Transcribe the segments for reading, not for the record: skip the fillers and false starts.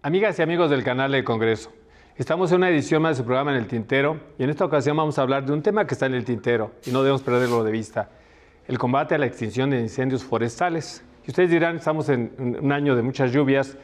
Amigas y amigos del canal del Congreso, estamos en una edición más de su programa En el Tintero y en esta ocasión vamos a hablar de un tema que está en el tintero y no debemos perderlo de vista, el combate a la extinción de incendios forestales. Y ustedes dirán, estamos en un año de muchas lluvias,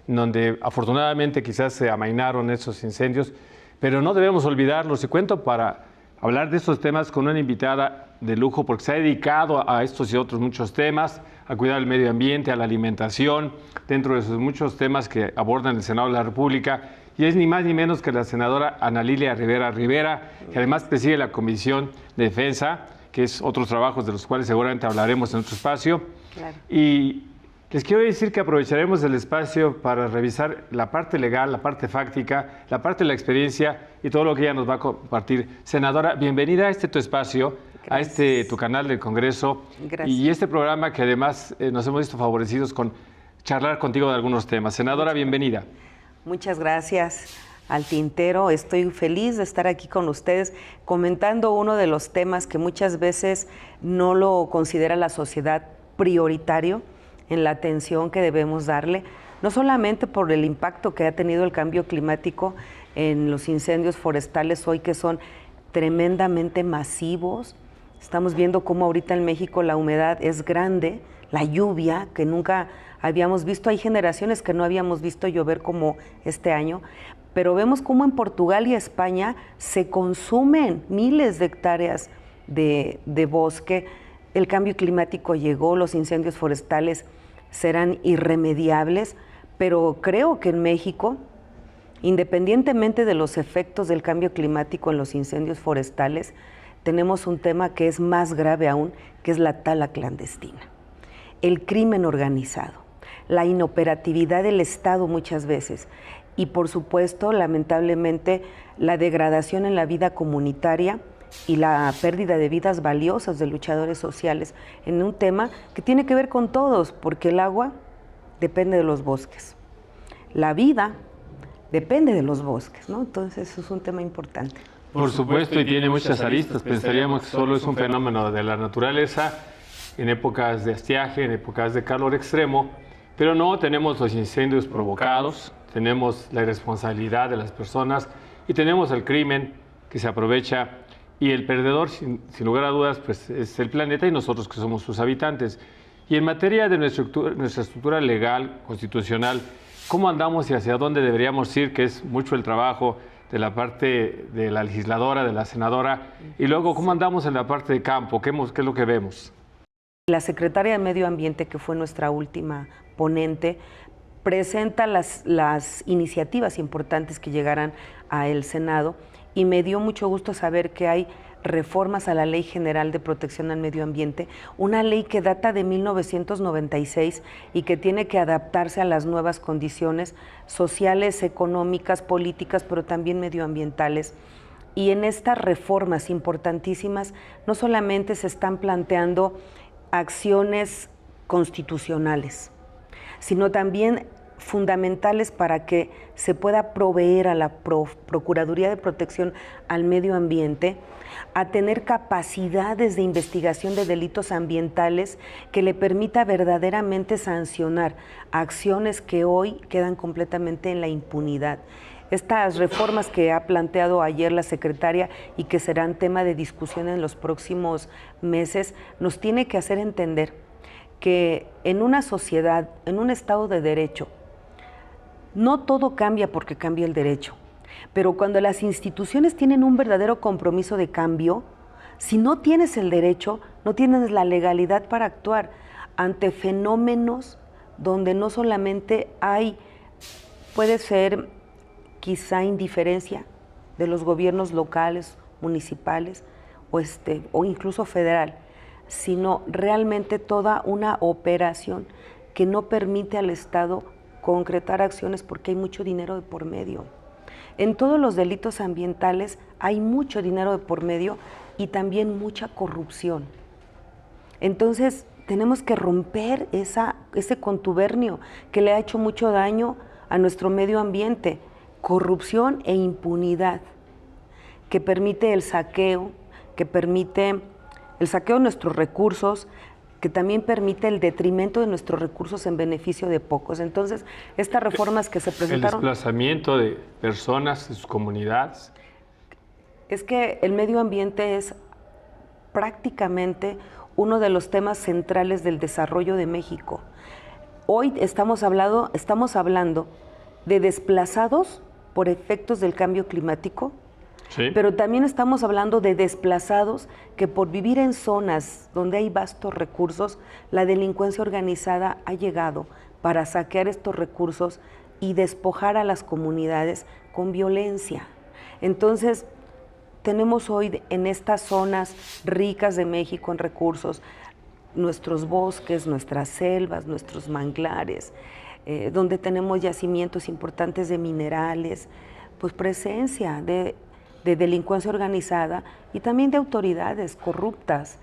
donde afortunadamente quizás se amainaron esos incendios, pero no debemos olvidarlos. Y cuento para hablar de estos temas con una invitada de lujo porque se ha dedicado a estos y otros muchos temas, a cuidar el medio ambiente, a la alimentación, dentro de esos muchos temas que abordan el Senado de la República, y es ni más ni menos que la senadora Ana Lilia Rivera Rivera, que además preside la Comisión de Defensa, que es otros trabajos de los cuales seguramente hablaremos en otro espacio. Claro. Y les quiero decir que aprovecharemos el espacio para revisar la parte legal, la parte fáctica, la parte de la experiencia y todo lo que ella nos va a compartir. Senadora, bienvenida a tu espacio. Gracias. A tu canal del Congreso. Gracias. Y este programa que además nos hemos visto favorecidos con charlar contigo de algunos temas. Senadora, bienvenida. Muchas gracias al Tintero. Estoy feliz de estar aquí con ustedes comentando uno de los temas que muchas veces no lo considera la sociedad prioritario en la atención que debemos darle, no solamente por el impacto que ha tenido el cambio climático en los incendios forestales hoy, que son tremendamente masivos. Estamos viendo cómo ahorita en México la humedad es grande, la lluvia que nunca habíamos visto. Hay generaciones que no habíamos visto llover como este año, pero vemos cómo en Portugal y España se consumen miles de hectáreas de bosque. El cambio climático llegó, los incendios forestales serán irremediables, pero creo que en México, independientemente de los efectos del cambio climático en los incendios forestales, tenemos un tema que es más grave aún, que es la tala clandestina, el crimen organizado, la inoperatividad del Estado muchas veces y, por supuesto, lamentablemente, la degradación en la vida comunitaria y la pérdida de vidas valiosas de luchadores sociales en un tema que tiene que ver con todos, porque el agua depende de los bosques, la vida depende de los bosques, ¿no? Entonces eso es un tema importante. Por supuesto, y tiene muchas aristas. Pensaríamos que solo es un fenómeno de la naturaleza en épocas de estiaje, en épocas de calor extremo, pero no, tenemos los incendios provocados, tenemos la irresponsabilidad de las personas y tenemos el crimen que se aprovecha. Y el perdedor, sin lugar a dudas, pues es el planeta y nosotros que somos sus habitantes. Y en materia de nuestra estructura legal, constitucional, ¿cómo andamos y hacia dónde deberíamos ir? Que es mucho el trabajo de la parte de la legisladora, de la senadora. Y luego, ¿cómo andamos en la parte de campo? ¿Qué es lo que vemos? La secretaria de Medio Ambiente, que fue nuestra última ponente, presenta las iniciativas importantes que llegarán al Senado. Y me dio mucho gusto saber que hay reformas a la Ley General de Protección al Medio Ambiente, una ley que data de 1996 y que tiene que adaptarse a las nuevas condiciones sociales, económicas, políticas, pero también medioambientales. Y en estas reformas importantísimas no solamente se están planteando acciones constitucionales, sino también fundamentales para que se pueda proveer a la Procuraduría de Protección al Medio Ambiente a tener capacidades de investigación de delitos ambientales que le permita verdaderamente sancionar acciones que hoy quedan completamente en la impunidad. Estas reformas que ha planteado ayer la secretaria y que serán tema de discusión en los próximos meses, nos tiene que hacer entender que en una sociedad, en un Estado de Derecho, no todo cambia porque cambia el derecho, pero cuando las instituciones tienen un verdadero compromiso de cambio, si no tienes el derecho, no tienes la legalidad para actuar ante fenómenos donde no solamente puede ser quizá indiferencia de los gobiernos locales, municipales o incluso federal, sino realmente toda una operación que no permite al Estado concretar acciones porque hay mucho dinero de por medio. En todos los delitos ambientales hay mucho dinero de por medio y también mucha corrupción. Entonces tenemos que romper ese contubernio que le ha hecho mucho daño a nuestro medio ambiente, corrupción e impunidad, que permite el saqueo de nuestros recursos, que también permite el detrimento de nuestros recursos en beneficio de pocos. Entonces, estas reformas que se presentaron... El desplazamiento de personas, de sus comunidades. Es que el medio ambiente es prácticamente uno de los temas centrales del desarrollo de México. Hoy estamos hablando de desplazados por efectos del cambio climático, sí, pero también estamos hablando de desplazados que por vivir en zonas donde hay vastos recursos, la delincuencia organizada ha llegado para saquear estos recursos y despojar a las comunidades con violencia. Entonces, tenemos hoy en estas zonas ricas de México en recursos, nuestros bosques, nuestras selvas, nuestros manglares, donde tenemos yacimientos importantes de minerales, pues presencia de delincuencia organizada y también de autoridades corruptas.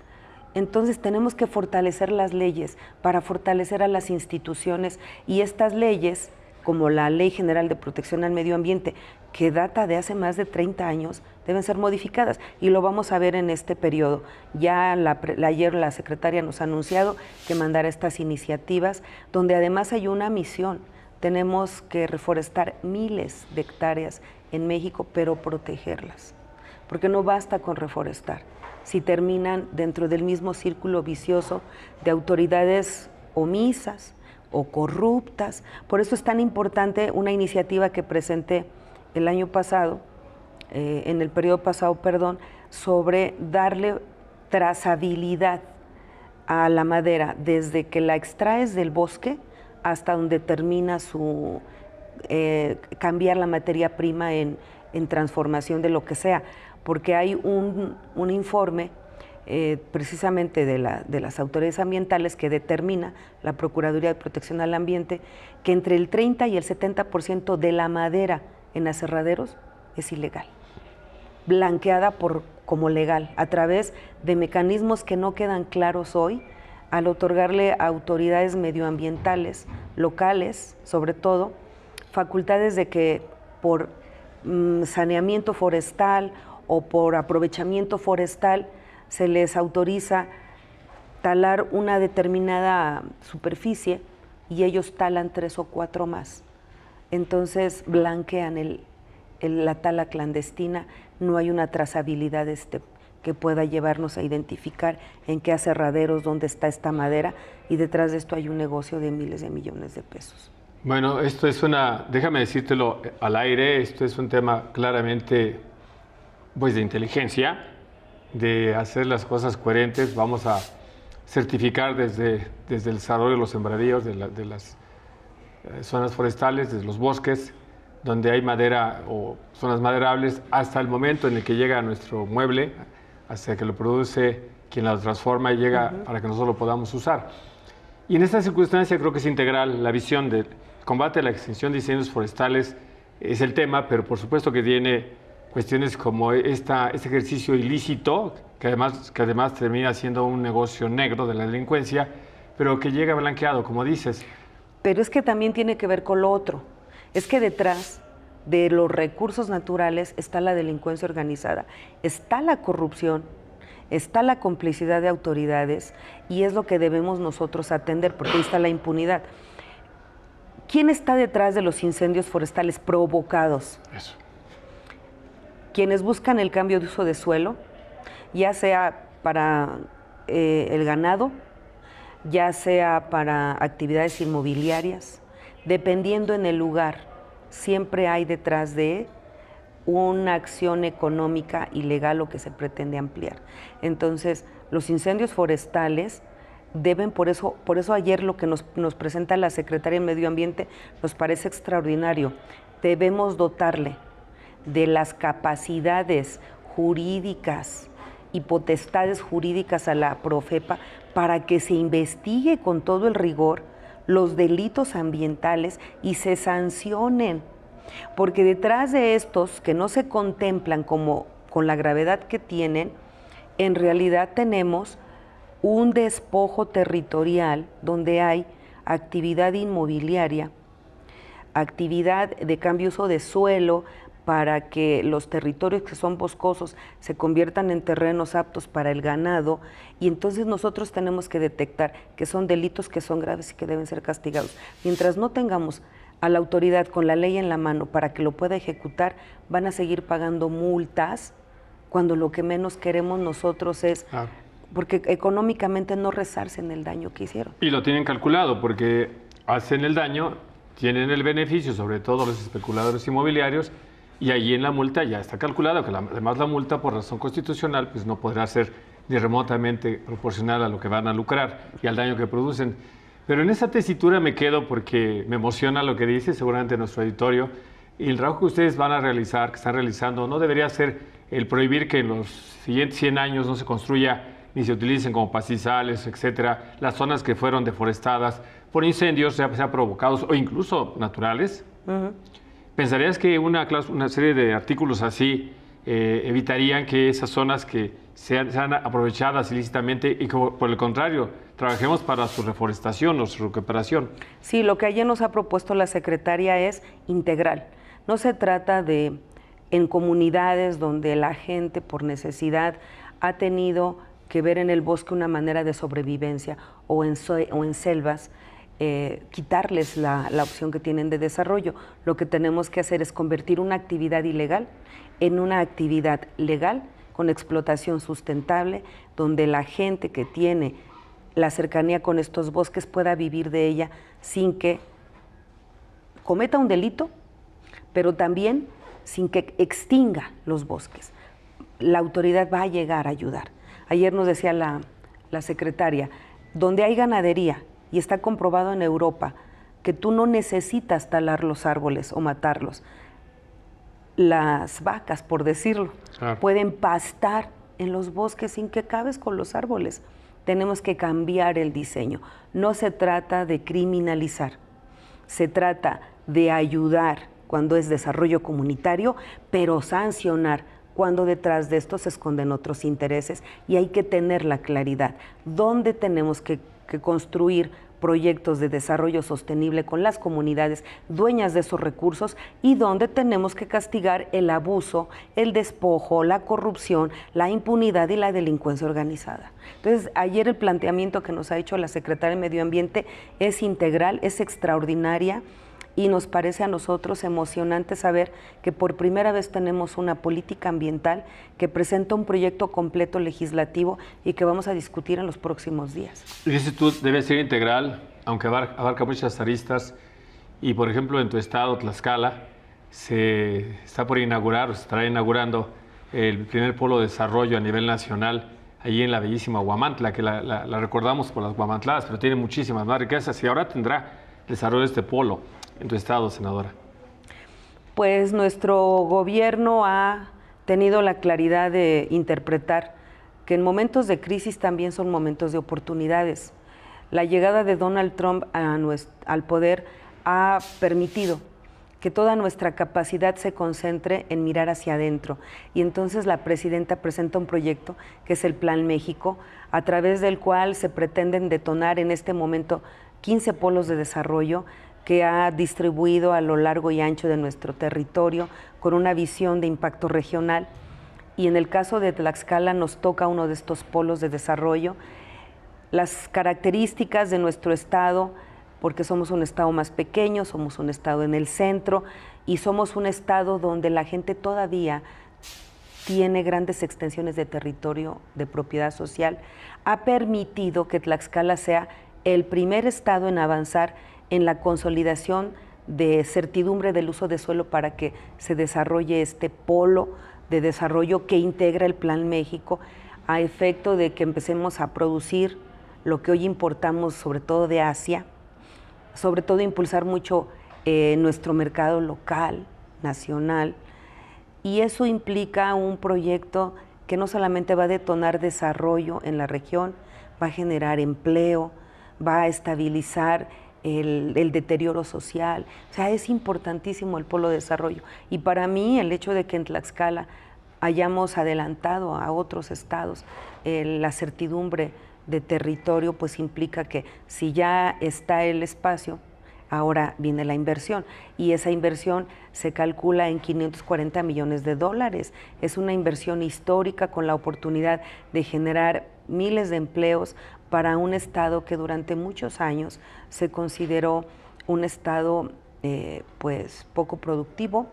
Entonces tenemos que fortalecer las leyes para fortalecer a las instituciones, y estas leyes, como la Ley General de Protección al Medio Ambiente, que data de hace más de 30 años, deben ser modificadas, y lo vamos a ver en este periodo. Ya ayer la secretaria nos ha anunciado que mandará estas iniciativas, donde además hay una misión. Tenemos que reforestar miles de hectáreas en México, pero protegerlas, porque no basta con reforestar, si terminan dentro del mismo círculo vicioso de autoridades omisas o corruptas. Por eso es tan importante una iniciativa que presenté el año pasado, en el periodo pasado, sobre darle trazabilidad a la madera desde que la extraes del bosque hasta donde termina su cambiar la materia prima en transformación de lo que sea, porque hay un informe precisamente de las autoridades ambientales que determina la Procuraduría de Protección al Ambiente que entre el 30 y el 70% de la madera en aserraderos es ilegal, blanqueada como legal a través de mecanismos que no quedan claros hoy, al otorgarle a autoridades medioambientales locales, sobre todo, facultades de que por saneamiento forestal o por aprovechamiento forestal se les autoriza talar una determinada superficie y ellos talan 3 o 4 más. Entonces blanquean la tala clandestina, no hay una trazabilidad que pueda llevarnos a identificar en qué aserraderos, dónde está esta madera, y detrás de esto hay un negocio de miles de millones de pesos. Bueno, esto es déjame decírtelo al aire, esto es un tema claramente pues de inteligencia, de hacer las cosas coherentes. Vamos a certificar desde el desarrollo de los sembradíos, de las zonas forestales, desde los bosques, donde hay madera o zonas maderables, hasta el momento en el que llega a nuestro mueble, hasta que lo produce quien lo transforma y llega para que nosotros lo podamos usar. Y en esta circunstancia creo que es integral la visión del combate a la extinción de incendios forestales, es el tema, pero por supuesto que tiene cuestiones como este ejercicio ilícito, que además termina siendo un negocio negro de la delincuencia, pero que llega blanqueado, como dices. Pero es que también tiene que ver con lo otro. Es que detrás de los recursos naturales está la delincuencia organizada, está la corrupción, está la complicidad de autoridades, y es lo que debemos nosotros atender, porque ahí está la impunidad. ¿Quién está detrás de los incendios forestales provocados? Eso. Quienes buscan el cambio de uso de suelo, ya sea para el ganado, ya sea para actividades inmobiliarias, dependiendo en el lugar, siempre hay detrás de una acción económica ilegal o que se pretende ampliar. Entonces, los incendios forestales deben, por eso ayer lo que nos presenta la Secretaría de Medio Ambiente nos parece extraordinario. Debemos dotarle de las capacidades jurídicas y potestades jurídicas a la Profepa para que se investigue con todo el rigor los delitos ambientales y se sancionen, porque detrás de estos que no se contemplan como con la gravedad que tienen, en realidad tenemos un despojo territorial donde hay actividad inmobiliaria, actividad de cambio de uso de suelo para que los territorios que son boscosos se conviertan en terrenos aptos para el ganado, y entonces nosotros tenemos que detectar que son delitos que son graves y que deben ser castigados. Mientras no tengamos a la autoridad con la ley en la mano para que lo pueda ejecutar, van a seguir pagando multas, cuando lo que menos queremos nosotros es, porque económicamente no resarcen el daño que hicieron. Y lo tienen calculado, porque hacen el daño, tienen el beneficio, sobre todo los especuladores inmobiliarios, y allí en la multa ya está calculado que además la multa por razón constitucional pues no podrá ser ni remotamente proporcional a lo que van a lucrar y al daño que producen. Pero en esa tesitura me quedo porque me emociona lo que dice seguramente nuestro auditorio, y el trabajo que ustedes van a realizar, que están realizando, no debería ser el prohibir que en los siguientes 100 años no se construya ni se utilicen como pastizales, etcétera, las zonas que fueron deforestadas por incendios, sea provocados o incluso naturales. ¿Pensarías que una serie de artículos así evitarían que esas zonas que sean aprovechadas ilícitamente y que, por el contrario, trabajemos para su reforestación o su recuperación? Sí, lo que ayer nos ha propuesto la secretaria es integral. No se trata de en comunidades donde la gente por necesidad ha tenido que ver en el bosque una manera de sobrevivencia o en selvas, quitarles la opción que tienen de desarrollo. Lo que tenemos que hacer es convertir una actividad ilegal en una actividad legal con explotación sustentable, donde la gente que tiene la cercanía con estos bosques pueda vivir de ella sin que cometa un delito, pero también sin que extinga los bosques. La autoridad va a llegar a ayudar. Ayer nos decía la secretaria, donde hay ganadería, y está comprobado en Europa, que tú no necesitas talar los árboles o matarlos. Las vacas, por decirlo, pueden pastar en los bosques sin que acabes con los árboles. Tenemos que cambiar el diseño. No se trata de criminalizar, se trata de ayudar cuando es desarrollo comunitario, pero sancionar cuando detrás de esto se esconden otros intereses, y hay que tener la claridad. ¿Dónde tenemos que construir proyectos de desarrollo sostenible con las comunidades dueñas de esos recursos, y donde tenemos que castigar el abuso, el despojo, la corrupción, la impunidad y la delincuencia organizada? Entonces, ayer el planteamiento que nos ha hecho la secretaria de Medio Ambiente es integral, es extraordinaria, y nos parece a nosotros emocionante saber que por primera vez tenemos una política ambiental que presenta un proyecto completo legislativo y que vamos a discutir en los próximos días. Dices tú, debe ser integral, aunque abarca muchas aristas, y por ejemplo en tu estado, Tlaxcala, se está por inaugurar, o se estará inaugurando el primer polo de desarrollo a nivel nacional, allí en la bellísima Huamantla, que la recordamos por las Huamantladas, pero tiene muchísimas más riquezas, y ahora tendrá desarrollo de este polo en tu estado, senadora. Pues nuestro gobierno ha tenido la claridad de interpretar que en momentos de crisis también son momentos de oportunidades. La llegada de Donald Trump al poder ha permitido que toda nuestra capacidad se concentre en mirar hacia adentro, y entonces la presidenta presenta un proyecto que es el Plan México, a través del cual se pretenden detonar en este momento 15 polos de desarrollo que ha distribuido a lo largo y ancho de nuestro territorio con una visión de impacto regional. Y en el caso de Tlaxcala nos toca uno de estos polos de desarrollo. Las características de nuestro estado, porque somos un estado más pequeño, somos un estado en el centro, y somos un estado donde la gente todavía tiene grandes extensiones de territorio de propiedad social, ha permitido que Tlaxcala sea el primer estado en avanzar en la consolidación de certidumbre del uso de suelo para que se desarrolle este polo de desarrollo que integra el Plan México, a efecto de que empecemos a producir lo que hoy importamos, sobre todo de Asia, sobre todo impulsar mucho nuestro mercado local, nacional, y eso implica un proyecto que no solamente va a detonar desarrollo en la región, va a generar empleo, va a estabilizar el deterioro social. O sea, es importantísimo el polo de desarrollo. Y para mí el hecho de que en Tlaxcala hayamos adelantado a otros estados la certidumbre de territorio, pues implica que si ya está el espacio, Ahora viene la inversión y esa inversión se calcula en 540 millones de dólares. Es una inversión histórica con la oportunidad de generar miles de empleos para un estado que durante muchos años se consideró un estado pues poco productivo,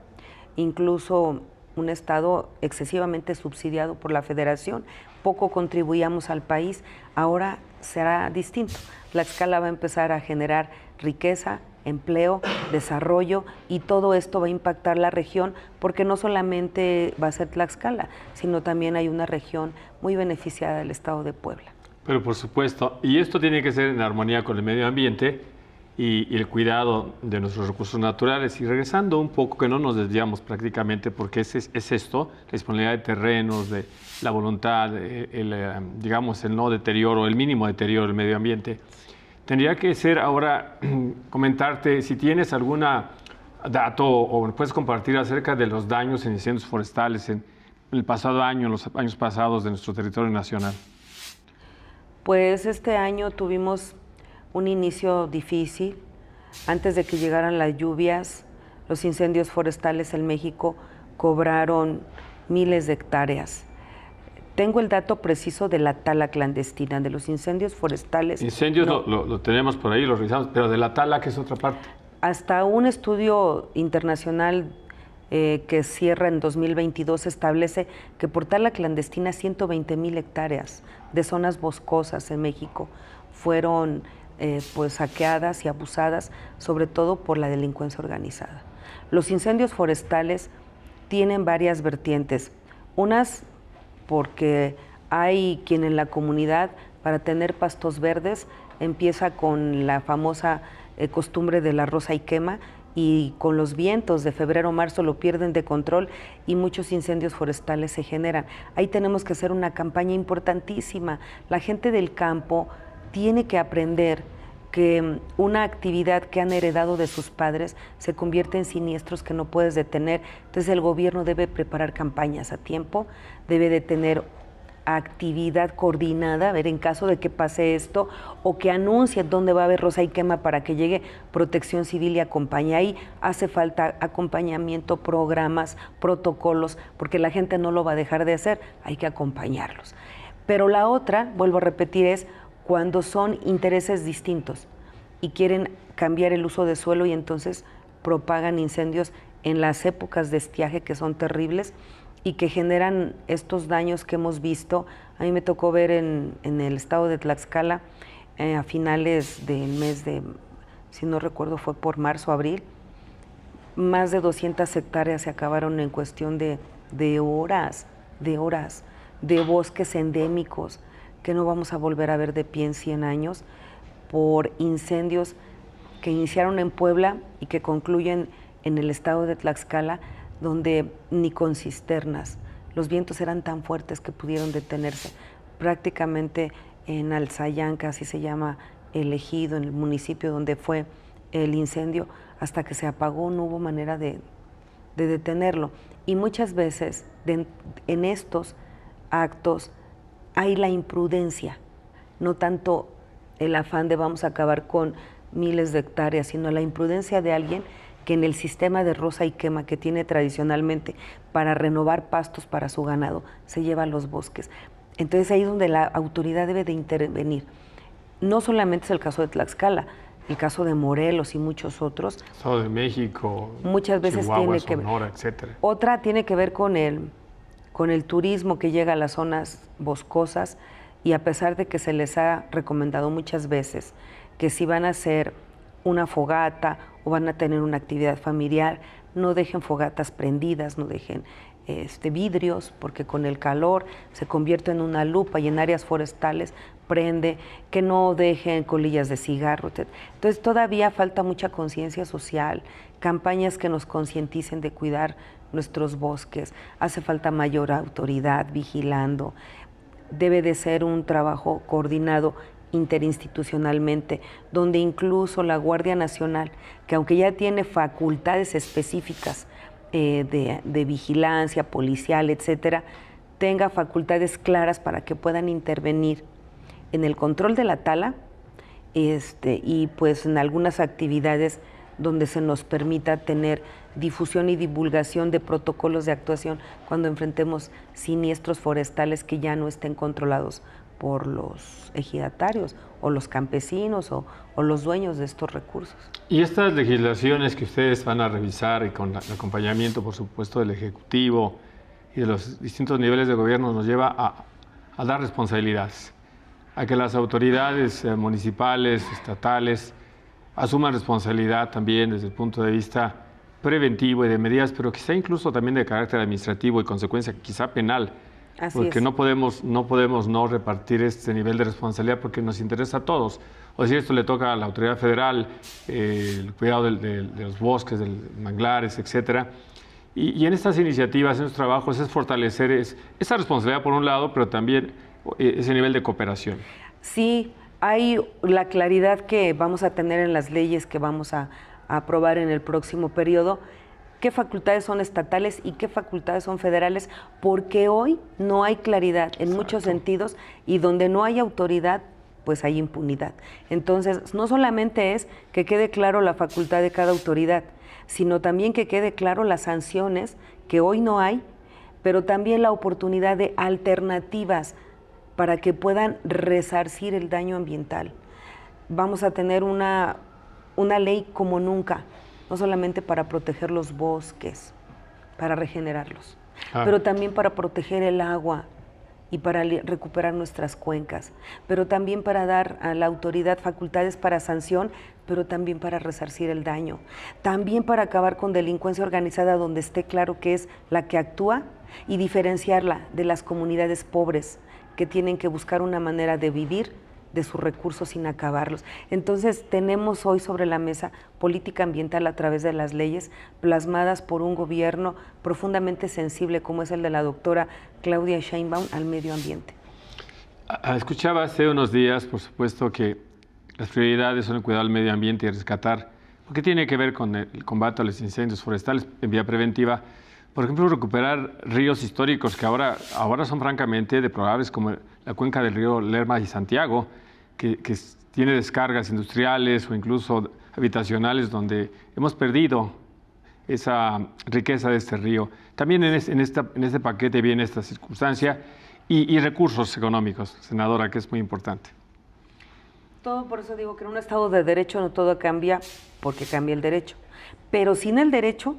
incluso un estado excesivamente subsidiado por la federación. Poco contribuíamos al país. Ahora será distinto. Tlaxcala va a empezar a generar riqueza, empleo, desarrollo, y todo esto va a impactar la región, porque no solamente va a ser Tlaxcala, sino también hay una región muy beneficiada del estado de Puebla. Pero por supuesto, y esto tiene que ser en armonía con el medio ambiente y el cuidado de nuestros recursos naturales. Y regresando un poco, que no nos desviamos prácticamente, porque es esto, la disponibilidad de terrenos, de la voluntad, digamos, el no deterioro, el mínimo deterioro del medio ambiente. Tendría que ser ahora comentarte si tienes alguna dato o puedes compartir acerca de los daños en incendios forestales en el pasado año, en los años pasados de nuestro territorio nacional. Pues este año tuvimos un inicio difícil. Antes de que llegaran las lluvias, los incendios forestales en México cobraron miles de hectáreas. Tengo el dato preciso de la tala clandestina, de los incendios forestales. Incendios no, lo tenemos por ahí, lo revisamos, pero de la tala, que es otra parte. Hasta un estudio internacional que cierra en 2022 establece que por tala clandestina 120,000 hectáreas de zonas boscosas en México fueron pues saqueadas y abusadas, sobre todo por la delincuencia organizada. Los incendios forestales tienen varias vertientes. Unas porque hay quien en la comunidad, para tener pastos verdes, empieza con la famosa costumbre de la roza y quema, y con los vientos de febrero o marzo lo pierden de control y muchos incendios forestales se generan. Ahí tenemos que hacer una campaña importantísima. La gente del campo tiene que aprender que una actividad que han heredado de sus padres se convierte en siniestros que no puedes detener. Entonces el gobierno debe preparar campañas a tiempo, debe de tener actividad coordinada, a ver, en caso de que pase esto, o que anuncie dónde va a haber roza y quema para que llegue Protección Civil y acompañe. Ahí hace falta acompañamiento, programas, protocolos, porque la gente no lo va a dejar de hacer, hay que acompañarlos. Pero la otra, vuelvo a repetir, es cuando son intereses distintos y quieren cambiar el uso de suelo y entonces propagan incendios en las épocas de estiaje, que son terribles y que generan estos daños que hemos visto. A mí me tocó ver en el estado de Tlaxcala a finales del mes de, si no recuerdo, fue por marzo, abril, más de 200 hectáreas se acabaron en cuestión de horas, de bosques endémicos que no vamos a volver a ver de pie en 100 años, por incendios que iniciaron en Puebla y que concluyen en el estado de Tlaxcala, donde ni con cisternas, los vientos eran tan fuertes que pudieron detenerse. Prácticamente en Alzayanca, así se llama el ejido, en el municipio donde fue el incendio, hasta que se apagó no hubo manera de detenerlo. Y muchas veces en estos actos hay la imprudencia, no tanto el afán de vamos a acabar con miles de hectáreas, sino la imprudencia de alguien que en el sistema de roza y quema que tiene tradicionalmente para renovar pastos para su ganado, se lleva a los bosques. Entonces ahí es donde la autoridad debe de intervenir. No solamente es el caso de Tlaxcala, el caso de Morelos y muchos otros. Estado de México, muchas veces Chihuahua, tiene que ver. Sonora, etcétera. Otra tiene que ver con el turismo que llega a las zonas boscosas, y a pesar de que se les ha recomendado muchas veces que si van a hacer una fogata o van a tener una actividad familiar, no dejen fogatas prendidas, no dejen vidrios, porque con el calor se convierte en una lupa y en áreas forestales prende, que no dejen colillas de cigarro, etc. Entonces todavía falta mucha conciencia social, campañas que nos concienticen de cuidar nuestros bosques, hace falta mayor autoridad vigilando, debe de ser un trabajo coordinado interinstitucionalmente, donde incluso la Guardia Nacional, que aunque ya tiene facultades específicas de vigilancia policial, etcétera, tenga facultades claras para que puedan intervenir en el control de la tala y pues en algunas actividades donde se nos permita tener difusión y divulgación de protocolos de actuación cuando enfrentemos siniestros forestales que ya no estén controlados por los ejidatarios o los campesinos o los dueños de estos recursos. Y estas legislaciones que ustedes van a revisar y con el acompañamiento, por supuesto, del Ejecutivo y de los distintos niveles de gobierno, nos lleva a dar responsabilidades, a que las autoridades municipales, estatales, asuman responsabilidad también desde el punto de vista preventivo y de medidas, pero quizá incluso también de carácter administrativo y consecuencia quizá penal. Así porque es. no podemos no repartir este nivel de responsabilidad porque nos interesa a todos. O sea, esto le toca a la autoridad federal, el cuidado de los bosques, de los manglares, etcétera. Y en estas iniciativas, en estos trabajos, es fortalecer esa responsabilidad por un lado, pero también ese nivel de cooperación. Sí, hay la claridad que vamos a tener en las leyes que vamos a aprobar en el próximo periodo, qué facultades son estatales y qué facultades son federales, porque hoy no hay claridad en muchos sentidos y donde no hay autoridad, pues hay impunidad. Entonces, no solamente es que quede claro la facultad de cada autoridad, sino también que quede claro las sanciones que hoy no hay, pero también la oportunidad de alternativas para que puedan resarcir el daño ambiental. Vamos a tener una ley como nunca, no solamente para proteger los bosques, para regenerarlos, pero también para proteger el agua y para recuperar nuestras cuencas, pero también para dar a la autoridad facultades para sanción, pero también para resarcir el daño, también para acabar con delincuencia organizada donde esté claro que es la que actúa y diferenciarla de las comunidades pobres que tienen que buscar una manera de vivir de sus recursos sin acabarlos. Entonces tenemos hoy sobre la mesa política ambiental a través de las leyes plasmadas por un gobierno profundamente sensible como es el de la doctora Claudia Sheinbaum al medio ambiente. Escuchaba hace unos días, por supuesto, que las prioridades son el cuidado del medio ambiente y rescatar, porque tiene que ver con el combate a los incendios forestales en vía preventiva. Por ejemplo, recuperar ríos históricos que ahora son francamente deplorables, como la cuenca del río Lerma y Santiago, que tiene descargas industriales o incluso habitacionales donde hemos perdido esa riqueza de este río. También en este paquete viene esta circunstancia y recursos económicos, senadora, que es muy importante. Todo, por eso digo que en un Estado de Derecho no todo cambia porque cambia el derecho, pero sin el derecho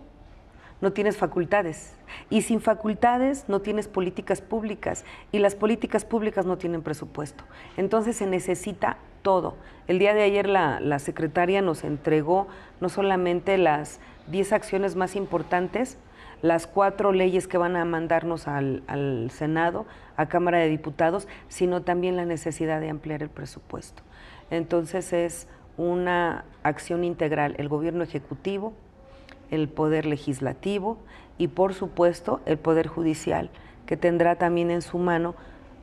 no tienes facultades, y sin facultades no tienes políticas públicas, y las políticas públicas no tienen presupuesto. Entonces se necesita todo. El día de ayer la secretaria nos entregó no solamente las 10 acciones más importantes, las 4 leyes que van a mandarnos al Senado, a Cámara de Diputados, sino también la necesidad de ampliar el presupuesto. Entonces es una acción integral, el gobierno ejecutivo, el poder legislativo y por supuesto el poder judicial, que tendrá también en su mano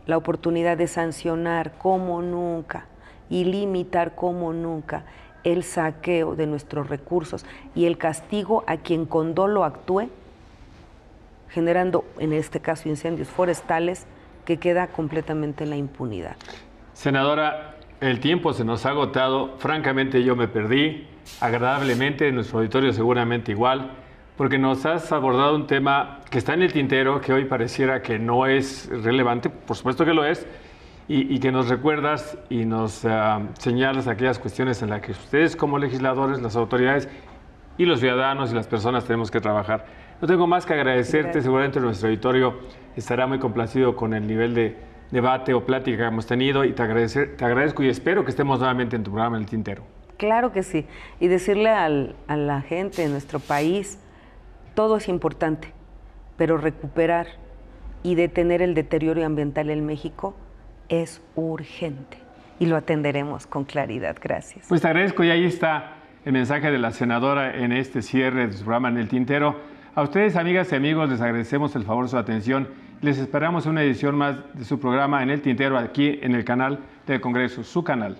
la oportunidad de sancionar como nunca y limitar como nunca el saqueo de nuestros recursos y el castigo a quien con dolo actúe, generando en este caso incendios forestales, que queda completamente en la impunidad. Senadora, el tiempo se nos ha agotado, francamente yo me perdí, agradablemente, nuestro auditorio seguramente igual, porque nos has abordado un tema que está en el tintero, que hoy pareciera que no es relevante, por supuesto que lo es, y que nos recuerdas y nos señalas aquellas cuestiones en las que ustedes como legisladores, las autoridades y los ciudadanos y las personas tenemos que trabajar. No tengo más que agradecerte, gracias. Seguramente nuestro auditorio estará muy complacido con el nivel de debate o plática que hemos tenido y te agradezco y espero que estemos nuevamente en tu programa El Tintero. Claro que sí, y decirle a la gente de nuestro país, todo es importante, pero recuperar y detener el deterioro ambiental en México es urgente y lo atenderemos con claridad. Gracias. Pues te agradezco y ahí está el mensaje de la senadora en este cierre de su programa En el Tintero. A ustedes, amigas y amigos, les agradecemos el favor de su atención. Les esperamos en una edición más de su programa En el Tintero aquí en el canal del Congreso, su canal.